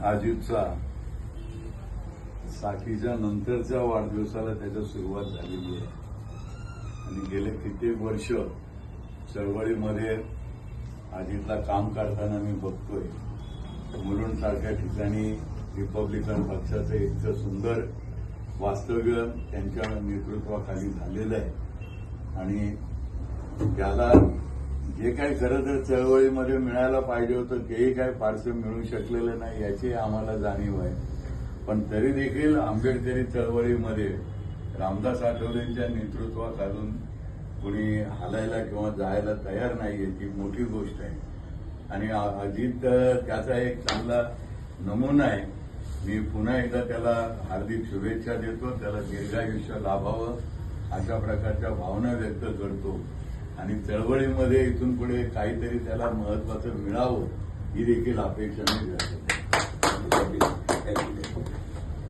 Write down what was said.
अजितचा साठीच्या नंतरच्या वाढदिवसाला त्याच्या सुरुवात झालेली आहे आणि गेले कित्येक वर्ष चळवळीमध्ये अजितला काम करताना मी बघतोय। मुलुंड सारख्या ठिकाणी रिपब्लिकन पक्षाचं इतकं सुंदर वास्तव्य त्यांच्या नेतृत्वाखाली झालेलं आहे आणि त्याला जे काही खरं तर चळवळीमध्ये मिळायला पाहिजे होतं तेही काही फारसं मिळू शकलेलं नाही याची आम्हाला जाणीव आहे। पण तरी देखील आंबेडकरी चळवळीमध्ये रामदास आठवलेंच्या नेतृत्वाखालून कुणी हालायला किंवा जायला तयार नाहीये ती मोठी गोष्ट आहे आणि अजित त्याचा एक चांगला नमुना आहे। मी पुन्हा एकदा त्याला हार्दिक शुभेच्छा देतो, त्याला दीर्घायुष्य लाभावं अशा प्रकारच्या भावना व्यक्त करतो आणि चळवळीमध्ये इथून पुढे काहीतरी त्याला महत्वाचं मिळावं ही देखील अपेक्षा मी व्यक्त करतो।